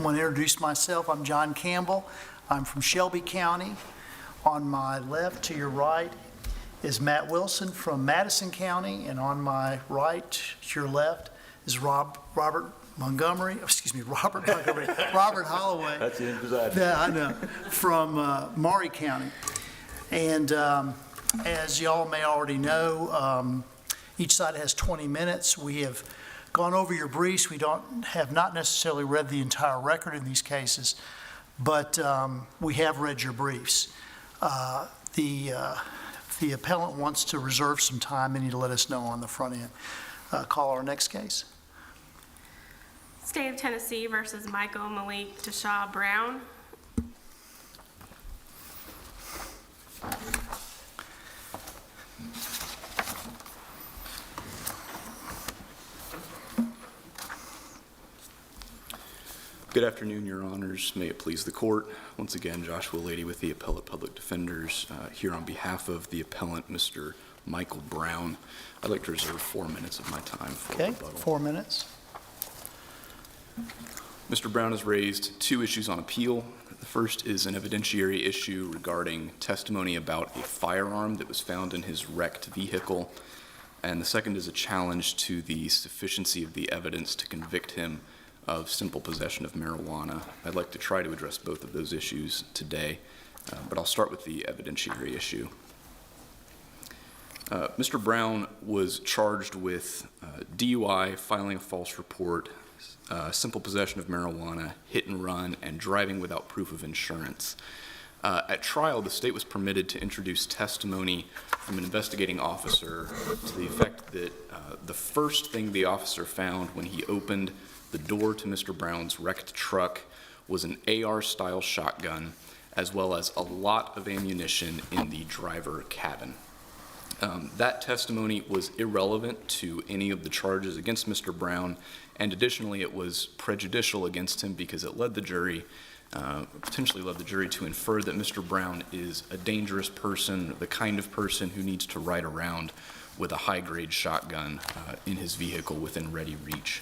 want to introduce myself. I'm John Campbell. I'm from Shelby County. On my left to your right is Matt Wilson from Madison County, and on my right to your left is Robert Holloway. That's the emphasizing. Yeah, I know, from Maury County. And as y'all may already know, each side has 20 minutes. We have gone over your briefs. We have not necessarily read the entire record in these cases, but we have read your briefs. The appellant wants to reserve some time. They need to let us know on the front end. Call our next case. State of Tennessee versus Michael Malik Tashaw Brown. Good afternoon, Your Honors. May it please the court. Once again, Joshua Lady with the Appellate Public Defenders here on behalf of the appellant, Mr. Michael Brown. I'd like to reserve 4 minutes of my time for rebuttal. 4 minutes. Mr. Brown has raised 2 issues on appeal. The first is an evidentiary issue regarding testimony about a firearm that was found in his wrecked vehicle. And the second is a challenge to the sufficiency of the evidence to convict him of simple possession of marijuana. I'd like to try to address both of those issues today, but I'll start with the evidentiary issue. Mr. Brown was charged with DUI, filing a false report, simple possession of marijuana, hit and run, and driving without proof of insurance. At trial, the state was permitted to introduce testimony from an investigating officer to the effect that the first thing the officer found when he opened the door to Mr. Brown's wrecked truck was an AR-style shotgun, as well as a lot of ammunition in the driver cabin. That testimony was irrelevant to any of the charges against Mr. Brown, and additionally it was prejudicial against him because it led the jury, potentially led the jury to infer that Mr. Brown is a dangerous person, the kind of person who needs to ride around with a high-grade shotgun in his vehicle within ready reach.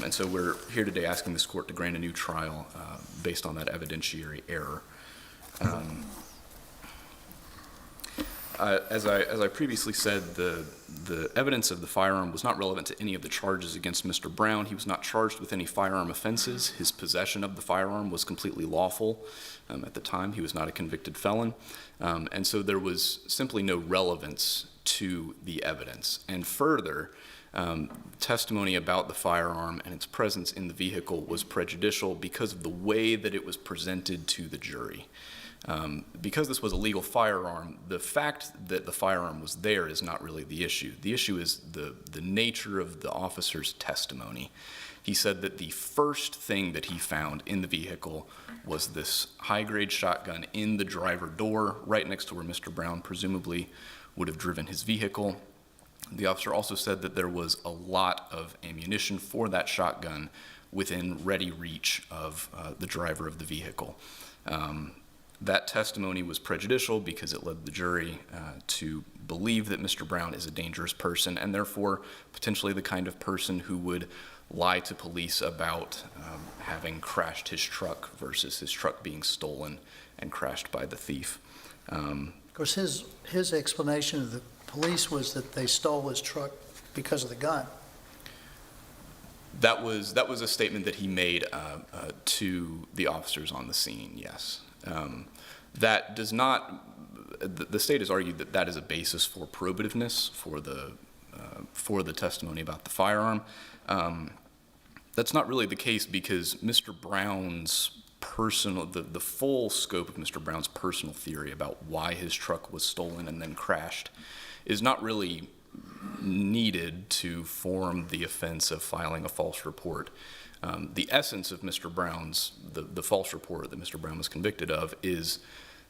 And so we're here today asking this court to grant a new trial based on that evidentiary error. As I previously said, the evidence of the firearm was not relevant to any of the charges against Mr. Brown. He was not charged with any firearm offenses. His possession of the firearm was completely lawful. At the time, he was not a convicted felon. And so there was simply no relevance to the evidence. And further, testimony about the firearm and its presence in the vehicle was prejudicial because of the way that it was presented to the jury. Because this was a legal firearm, the fact that the firearm was there is not really the issue. The issue is the nature of the officer's testimony. He said that the first thing that he found in the vehicle was this high-grade shotgun in the driver door, right next to where Mr. Brown presumably would have driven his vehicle. The officer also said that there was a lot of ammunition for that shotgun within ready reach of the driver of the vehicle. That testimony was prejudicial because it led the jury to believe that Mr. Brown is a dangerous person and therefore potentially the kind of person who would lie to police about having crashed his truck versus his truck being stolen and crashed by the thief. Of course, his explanation of the police was that they stole his truck because of the gun. That was a statement that he made to the officers on the scene, yes. That does not, the state has argued that that is a basis for probativeness for the testimony about the firearm. That's not really the case because Mr. Brown's the full scope of Mr. Brown's personal theory about why his truck was stolen and then crashed is not really needed to form the offense of filing a false report. The essence of Mr. Brown's, the false report that Mr. Brown was convicted of is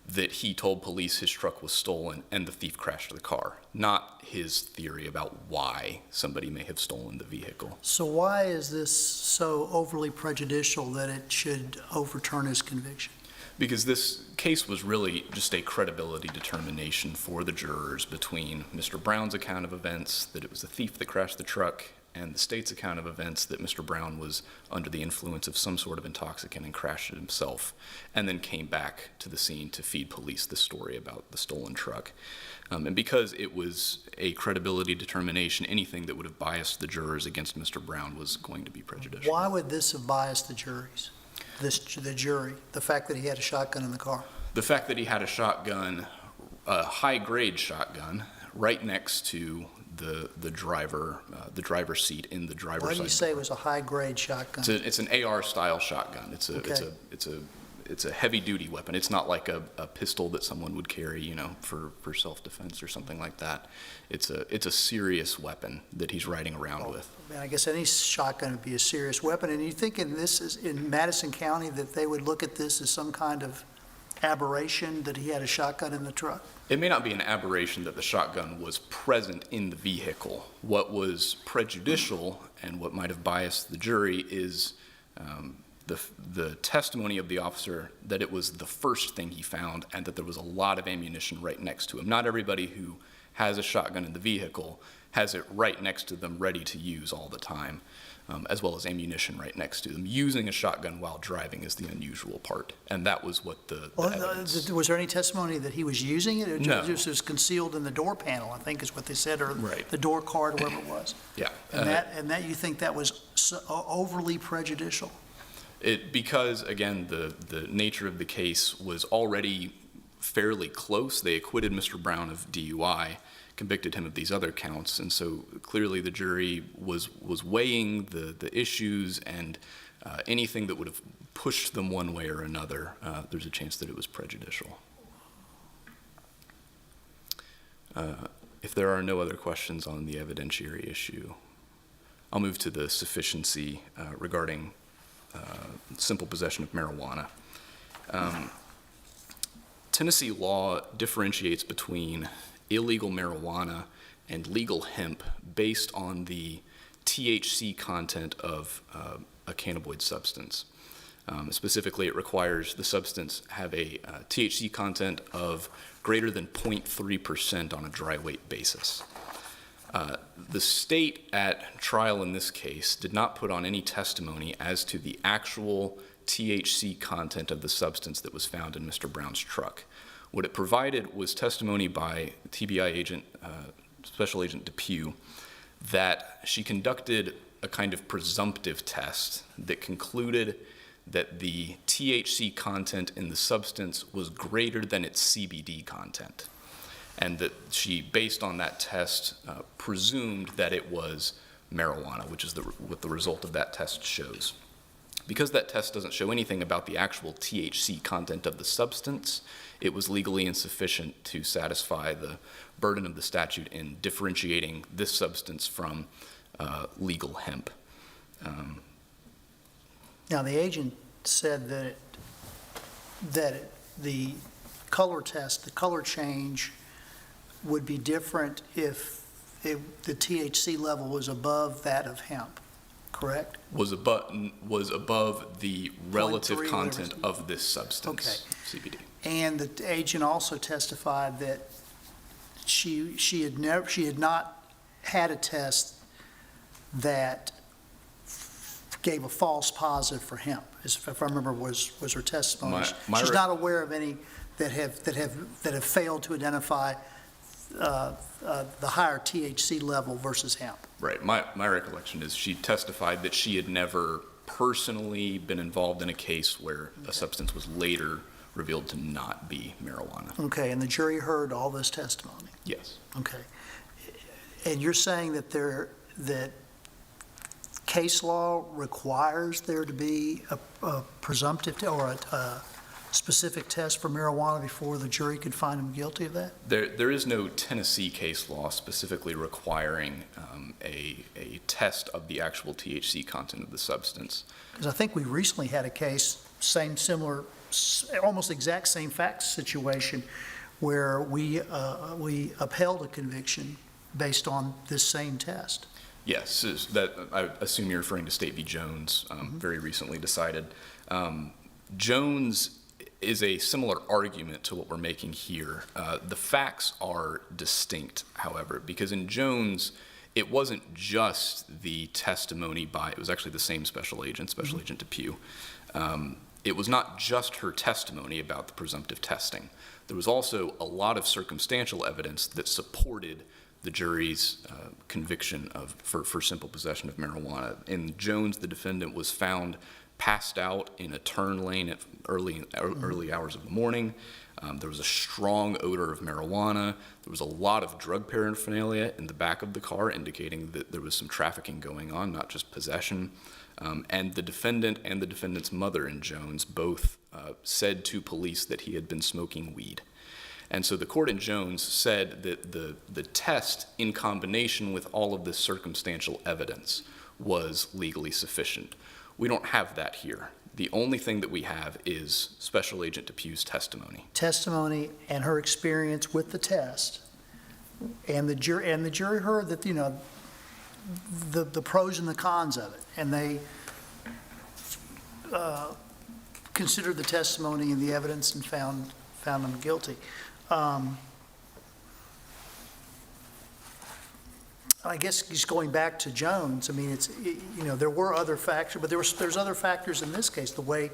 that he told police his truck was stolen and the thief crashed the car, not his theory about why somebody may have stolen the vehicle. So why is this so overly prejudicial that it should overturn his conviction? Because this case was really just a credibility determination for the jurors between Mr. Brown's account of events, that it was the thief that crashed the truck, and the state's account of events that Mr. Brown was under the influence of some sort of intoxicant and crashed it himself, and then came back to the scene to feed police the story about the stolen truck. And because it was a credibility determination, anything that would have biased the jurors against Mr. Brown was going to be prejudicial. Why would this have biased the the jury, the fact that he had a shotgun in the car? The fact that he had a shotgun, a high-grade shotgun, right next to the driver's seat in the driver's side. Why do you say it was a high-grade shotgun? It's an AR-style shotgun. It's a heavy-duty weapon. It's not like a pistol that someone would carry, you know, for self-defense or something like that. It's a serious weapon that he's riding around with. Man, I guess any shotgun would be a serious weapon. And you think in Madison County that they would look at this as some kind of aberration that he had a shotgun in the truck? It may not be an aberration that the shotgun was present in the vehicle. What was prejudicial and what might have biased the jury is the testimony of the officer that it was the first thing he found and that there was a lot of ammunition right next to him. Not everybody who has a shotgun in the vehicle has it right next to them ready to use all the time, as well as ammunition right next to them. Using a shotgun while driving is the unusual part, and that was what the evidence. Was there any testimony that he was using it? No. It just was concealed in the door panel, I think is what they said, or Right. the door card, whatever it was. Yeah. And that you think that was overly prejudicial? Because, again, the nature of the case was already fairly close. They acquitted Mr. Brown of DUI, convicted him of these other counts, and so clearly the jury was weighing the issues, and anything that would have pushed them one way or another, there's a chance that it was prejudicial. If there are no other questions on the evidentiary issue, I'll move to the sufficiency regarding simple possession of marijuana. Tennessee law differentiates between illegal marijuana and legal hemp based on the THC content of a cannabinoid substance. Specifically, it requires the substance have a THC content of greater than 0.3% on a dry weight basis. The state at trial in this case did not put on any testimony as to the actual THC content of the substance that was found in Mr. Brown's truck. What it provided was testimony by TBI agent, Special Agent Depew, that she conducted a kind of presumptive test that concluded that the THC content in the substance was greater than its CBD content, and that she, based on that test, presumed that it was marijuana, which is what the result of that test shows. Because that test doesn't show anything about the actual THC content of the substance, it was legally insufficient to satisfy the burden of the statute in differentiating this substance from legal hemp. Now, the agent said that the color test, the color change would be different if the THC level was above that of hemp, correct? Was above the relative 0.3 content of this substance, CBD. And the agent also testified that she had not had a test that gave a false positive for hemp, if I remember was her testimony. She's not aware of any that have failed to identify the higher THC level versus hemp. Right. My recollection is she testified that she had never personally been involved in a case where a substance was later revealed to not be marijuana. Okay, and the jury heard all this testimony? Yes. Okay. And you're saying that case law requires there to be a presumptive or a specific test for marijuana before the jury could find him guilty of that? There is no Tennessee case law specifically requiring a test of the actual THC content of the substance. Because I think we recently had a case, similar, almost exact same fact situation, where we upheld a conviction based on this same test. Yes, that I assume you're referring to State v. Jones, very recently decided. Jones is a similar argument to what we're making here. The facts are distinct, however, because in Jones, It wasn't just the testimony it was actually the same Special Agent Depew. It was not just her testimony about the presumptive testing. There was also a lot of circumstantial evidence that supported the jury's conviction for simple possession of marijuana. In Jones, the defendant was found passed out in a turn lane at early hours of the morning. There was a strong odor of marijuana. There was a lot of drug paraphernalia in the back of the car, indicating that there was some trafficking going on, not just possession. And the defendant and the defendant's mother in Jones both said to police that he had been smoking weed. And so the court in Jones said that the test, in combination with all of this circumstantial evidence, was legally sufficient. We don't have that here. The only thing that we have is Special Agent Depew's testimony. Testimony and her experience with the test, and the jury heard that, the pros and the cons of it, and they considered the testimony and the evidence and found them guilty. I guess just going back to Jones, I mean, there were other factors, but there's other factors in this case. The way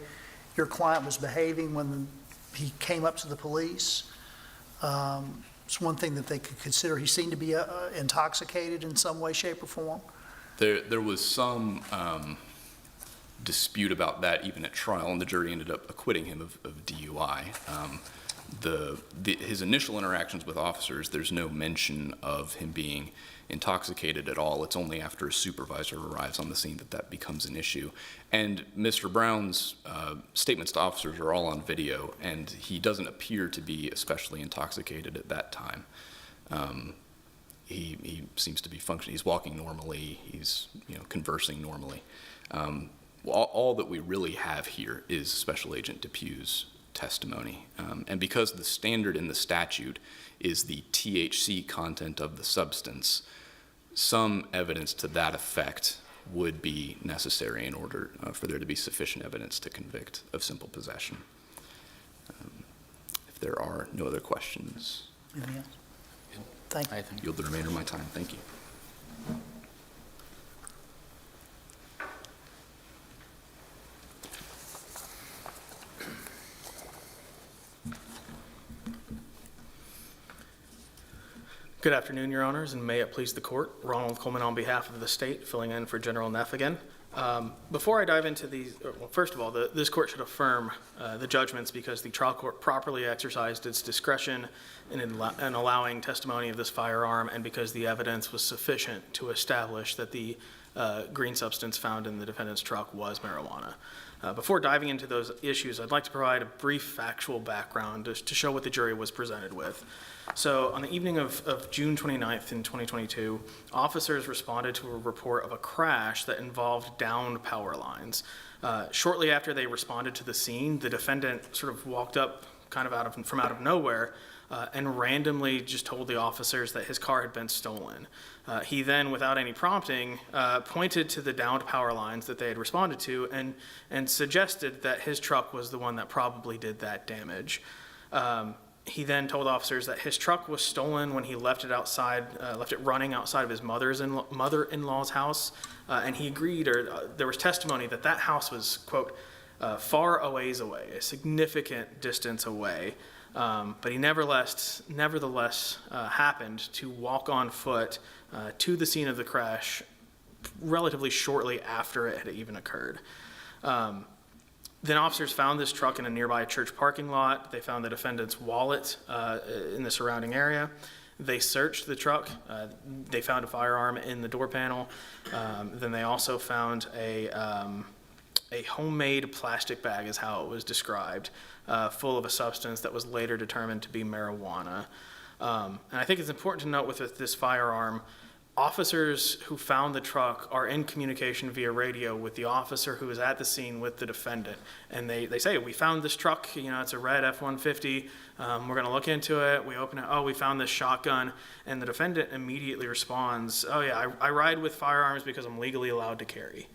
your client was behaving when he came up to the police, it's one thing that they could consider. He seemed to be intoxicated in some way, shape, or form. There was some dispute about that even at trial, and the jury ended up acquitting him of DUI. His initial interactions with officers, there's no mention of him being intoxicated at all. It's only after a supervisor arrives on the scene that becomes an issue. And Mr. Brown's statements to officers are all on video, and he doesn't appear to be especially intoxicated at that time. He seems to be functioning. He's walking normally. He's conversing normally. All that we really have here is Special Agent Depew's testimony. And because the standard in the statute is the THC content of the substance, some evidence to that effect would be necessary in order for there to be sufficient evidence to convict of simple possession. If there are no other questions, Anything else? Thank you. I yield the remainder of my time. Thank you. Good afternoon, Your Honors, and may it please the court. Ronald Coleman on behalf of the state, filling in for General Neff again. Before I dive into these, first of all, this court should affirm the judgments because the trial court properly exercised its discretion in allowing testimony of this firearm, and because the evidence was sufficient to establish that the green substance found in the defendant's truck was marijuana. Before diving into those issues, I'd like to provide a brief factual background to show what the jury was presented with. So on the evening of June 29th in 2022, officers responded to a report of a crash that involved downed power lines. Shortly after they responded to the scene, the defendant sort of walked up kind of from out of nowhere and randomly just told the officers that his car had been stolen. He then, without any prompting, pointed to the downed power lines that they had responded to and suggested that his truck was the one that probably did that damage. He then told officers that his truck was stolen when he left it running outside of his mother-in-law's house, and he agreed, or there was testimony that that house was, quote, far a ways away, a significant distance away. But he nevertheless happened to walk on foot to the scene of the crash relatively shortly after it had even occurred. Then officers found this truck in a nearby church parking lot. They found the defendant's wallet in the surrounding area. They searched the truck. They found a firearm in the door panel. Then they also found a homemade plastic bag, is how it was described, full of a substance that was later determined to be marijuana. And I think it's important to note with this firearm, officers who found the truck are in communication via radio with the officer who is at the scene with the defendant. And they say, we found this truck, it's a red F-150. We're going to look into it. We open it. Oh, we found this shotgun. And the defendant immediately responds, oh yeah, I ride with firearms because I'm legally allowed to carry.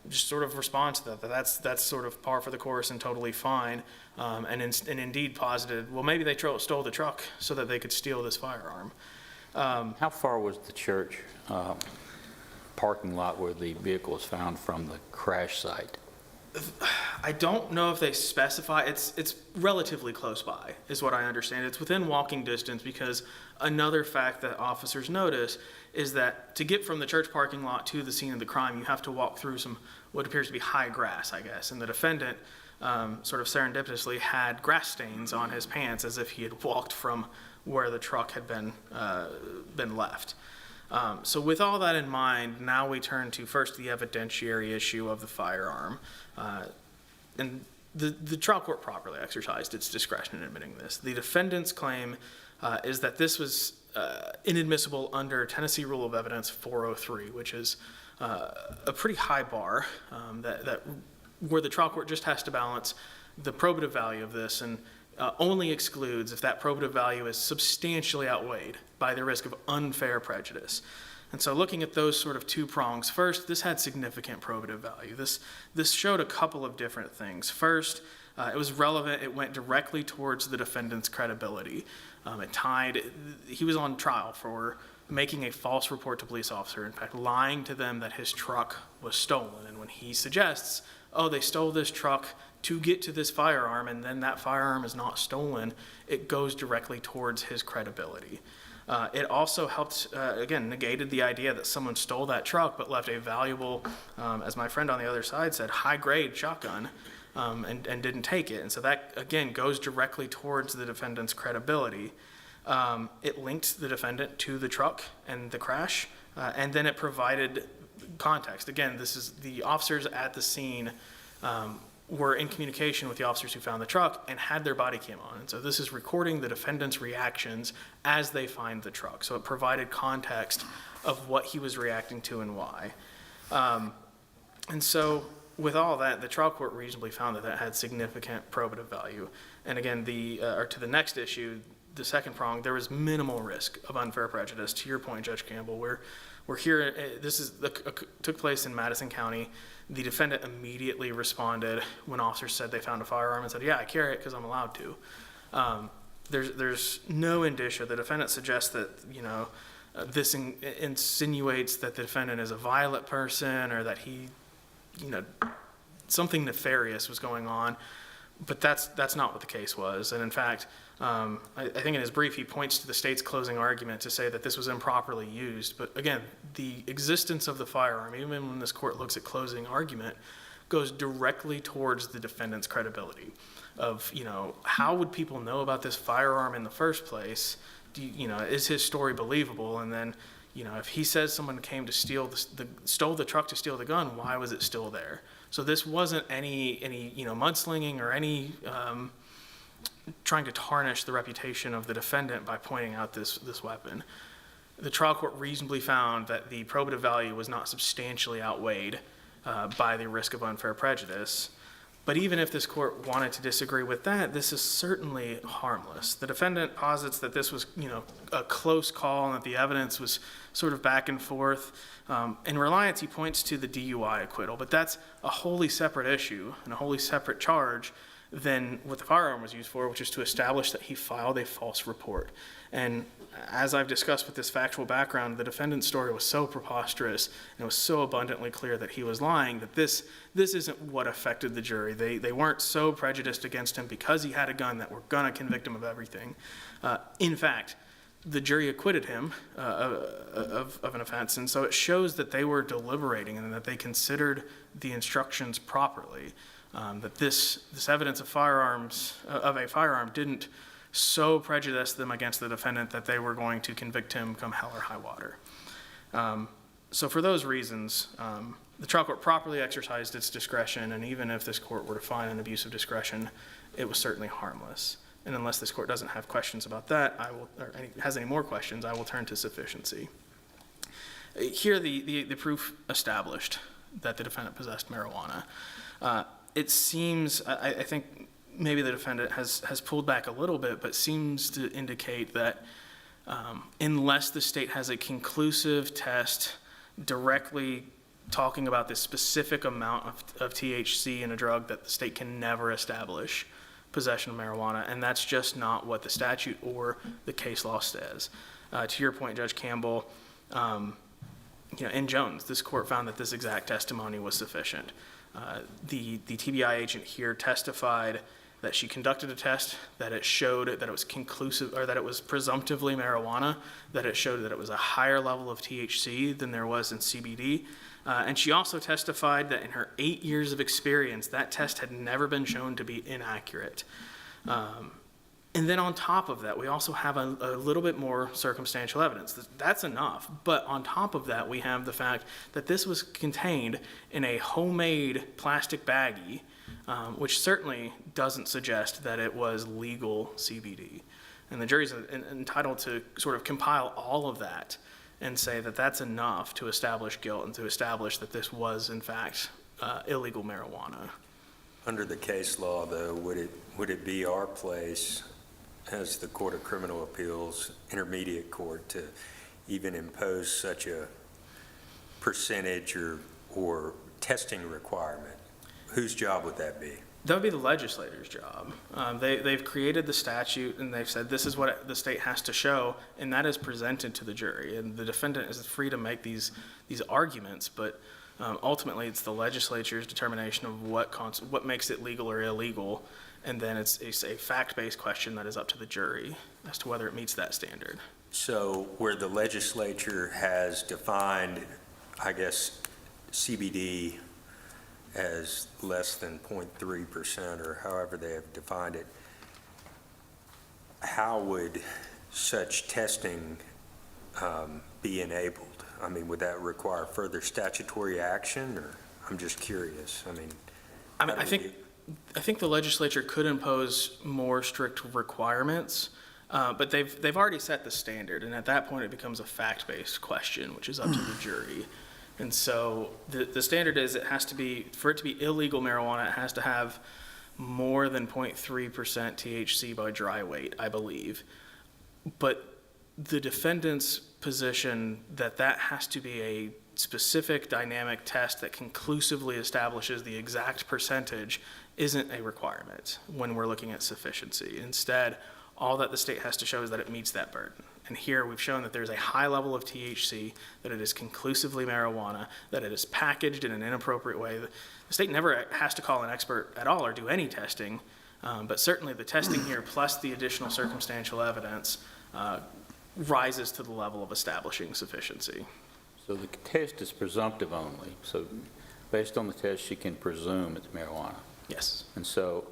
Just sort of responds to that. That's sort of par for the course and totally fine. And indeed posited, well, maybe they stole the truck so that they could steal this firearm. How far was the church parking lot where the vehicle was found from the crash site? I don't know if they specify. It's relatively close by, is what I understand. It's within walking distance, because another fact that officers notice is that to get from the church parking lot to the scene of the crime, you have to walk through some what appears to be high grass, I guess. And the defendant, sort of serendipitously, had grass stains on his pants as if he had walked from where the truck had been left. So with all that in mind, now we turn to first the evidentiary issue of the firearm. And the trial court properly exercised its discretion in admitting this. The defendant's claim is that this was inadmissible under Tennessee Rule of Evidence 403, which is a pretty high bar that where the trial court just has to balance the probative value of this and only excludes if that probative value is substantially outweighed by the risk of unfair prejudice. And so looking at those sort of two prongs, first, this had significant probative value. This showed a couple of different things. First, it was relevant. It went directly towards the defendant's credibility. He was on trial for making a false report to police officer, in fact, lying to them that his truck was stolen. And when he suggests, oh, they stole this truck to get to this firearm, and then that firearm is not stolen, it goes directly towards his credibility. It also helped, again, negated the idea that someone stole that truck but left a valuable, as my friend on the other side said, high-grade shotgun and didn't take it. And so that, again, goes directly towards the defendant's credibility. It linked the defendant to the truck and the crash, and then it provided context. Again, this is the officers at the scene were in communication with the officers who found the truck and had their body cam on. And so this is recording the defendant's reactions as they find the truck. So it provided context of what he was reacting to and why. And so with all that, the trial court reasonably found that that had significant probative value. And again, to the next issue, the second prong, there was minimal risk of unfair prejudice. To your point, Judge Campbell, we're here, took place in Madison County. The defendant immediately responded when officers said they found a firearm and said, yeah, I carry it because I'm allowed to. There's no indicia. The defendant suggests that, this insinuates that the defendant is a violent person or that he, something nefarious was going on. But that's not what the case was. And in fact, I think in his brief, he points to the state's closing argument to say that this was improperly used. But again, the existence of the firearm, even when this court looks at closing argument, goes directly towards the defendant's credibility of, how would people know about this firearm in the first place? Is his story believable? And then, if he says someone came to stole the truck to steal the gun, why was it still there? So this wasn't any mudslinging or any trying to tarnish the reputation of the defendant by pointing out this weapon. The trial court reasonably found that the probative value was not substantially outweighed by the risk of unfair prejudice. But even if this court wanted to disagree with that, this is certainly harmless. The defendant posits that this was, a close call and that the evidence was sort of back and forth. In reliance, he points to the DUI acquittal, but that's a wholly separate issue and a wholly separate charge than what the firearm was used for, which is to establish that he filed a false report. And as I've discussed with this factual background, the defendant's story was so preposterous and it was so abundantly clear that he was lying that this isn't what affected the jury. They weren't so prejudiced against him because he had a gun that we're gonna convict him of everything. In fact, the jury acquitted him of an offense, and so it shows that they were deliberating and that they considered the instructions properly. That this evidence of a firearm didn't so prejudice them against the defendant that they were going to convict him come hell or high water. So for those reasons, the trial court properly exercised its discretion, and even if this court were to find an abuse of discretion, it was certainly harmless. And unless this court doesn't have questions about that, has any more questions, I will turn to sufficiency. Here, the proof established that the defendant possessed marijuana. It seems, I think maybe the defendant has pulled back a little bit, but seems to indicate that unless the state has a conclusive test directly talking about the specific amount of THC in a drug, that the state can never establish possession of marijuana, and that's just not what the statute or the case law says. To your point, Judge Campbell, in Jones, this court found that this exact testimony was sufficient. The TBI agent here testified that she conducted a test, that it showed that it was conclusive, or that it was presumptively marijuana, that it showed that it was a higher level of THC than there was in CBD. And she also testified that in her 8 years of experience, that test had never been shown to be inaccurate. And then on top of that, we also have a little bit more circumstantial evidence. That's enough. But on top of that, we have the fact that this was contained in a homemade plastic baggie, which certainly doesn't suggest that it was legal CBD. And the jury's entitled to sort of compile all of that and say that that's enough to establish guilt and to establish that this was, in fact, illegal marijuana. Under the case law, though, would it be our place as the Court of Criminal Appeals, intermediate court, to even impose such a percentage or testing requirement? Whose job would that be? That would be the legislator's job. They've created the statute, and they've said this is what the state has to show, and that is presented to the jury. And the defendant is free to make these arguments, but ultimately it's the legislature's determination of what makes it legal or illegal, and then it's a fact-based question that is up to the jury as to whether it meets that standard. So where the legislature has defined, I guess, CBD as less than 0.3% or however they have defined it, how would such testing be enabled? I mean, would that require further statutory action, or I'm just curious? I think the legislature could impose more strict requirements, but they've already set the standard, and at that point it becomes a fact-based question, which is up to the jury. And so the standard is for it to be illegal marijuana, it has to have more than 0.3% THC by dry weight, I believe. But the defendant's position that has to be a specific dynamic test that conclusively establishes the exact percentage isn't a requirement when we're looking at sufficiency. Instead, all that the state has to show is that it meets that burden. And here we've shown that there's a high level of THC, that it is conclusively marijuana, that it is packaged in an inappropriate way. The state never has to call an expert at all or do any testing, but certainly the testing here plus the additional circumstantial evidence rises to the level of establishing sufficiency. So the test is presumptive only. So based on the test, she can presume it's marijuana. Yes. And so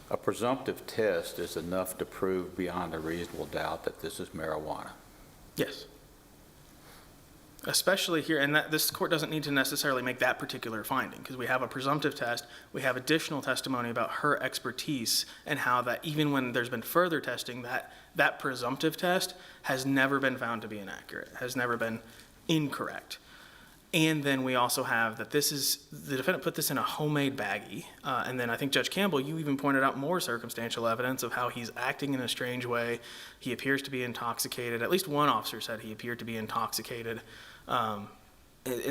a presumptive test is enough to prove beyond a reasonable doubt that this is marijuana. Yes. Especially here, and this court doesn't need to necessarily make that particular finding, because we have a presumptive test, we have additional testimony about her expertise and how that even when there's been further testing, that presumptive test has never been found to be inaccurate, has never been incorrect. And then we also have that the defendant put this in a homemade baggie. And then I think Judge Campbell, you even pointed out more circumstantial evidence of how he's acting in a strange way. He appears to be intoxicated. At least one officer said he appeared to be intoxicated. And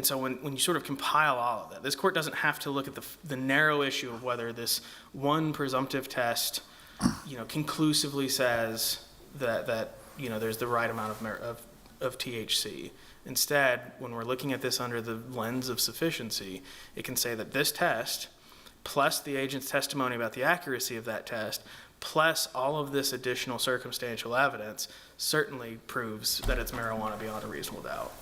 so when you sort of compile all of that, this court doesn't have to look at the narrow issue of whether this one presumptive test, conclusively says that there's the right amount of THC. Instead, when we're looking at this under the lens of sufficiency, it can say that this test, plus the agent's testimony about the accuracy of that test, plus all of this additional circumstantial evidence, certainly proves that it's marijuana beyond a reasonable doubt.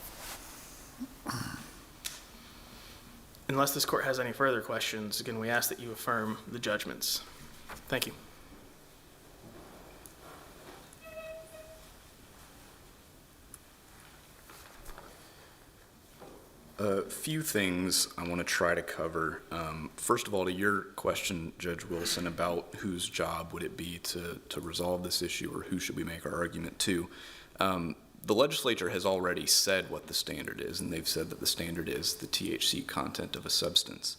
Unless this court has any further questions, again, we ask that you affirm the judgments. Thank you. A few things I want to try to cover. First of all, to your question, Judge Wilson, about whose job would it be to resolve this issue, or who should we make our argument to? The legislature has already said what the standard is, and they've said that the standard is the THC content of a substance.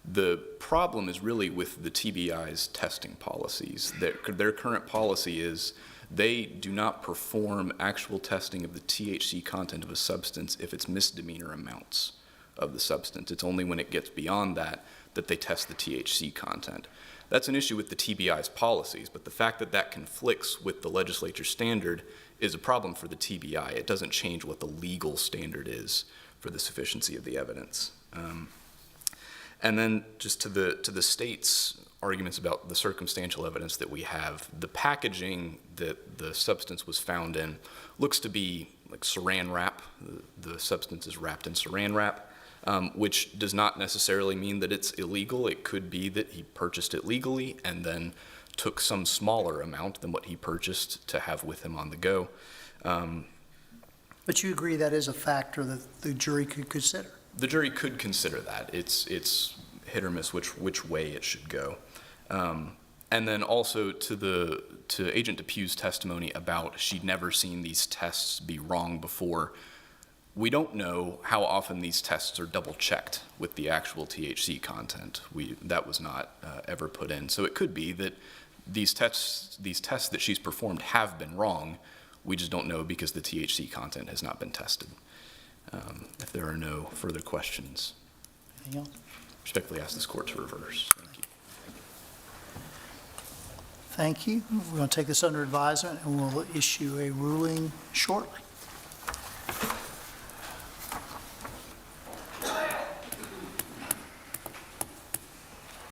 The problem is really with the TBI's testing policies. Their current policy is they do not perform actual testing of the THC content of a substance if it's misdemeanor amounts of the substance. It's only when it gets beyond that that they test the THC content. That's an issue with the TBI's policies, but the fact that that conflicts with the legislature standard is a problem for the TBI. It doesn't change what the legal standard is for the sufficiency of the evidence. And then just to the state's arguments about the circumstantial evidence that we have, the packaging that the substance was found in looks to be like saran wrap. The substance is wrapped in saran wrap, which does not necessarily mean that it's illegal. It could be that he purchased it legally and then took some smaller amount than what he purchased to have with him on the go. But you agree that is a factor that the jury could consider? The jury could consider that. It's hit or miss which way it should go. And then also to Agent DePue's testimony about she'd never seen these tests be wrong before. We don't know how often these tests are double-checked with the actual THC content. That was not ever put in. So it could be that these tests that she's performed have been wrong. We just don't know because the THC content has not been tested. If there are no further questions, Anything else? respectfully ask this court to reverse. Thank you. Thank you. We're going to take this under advisement, and we'll issue a ruling shortly.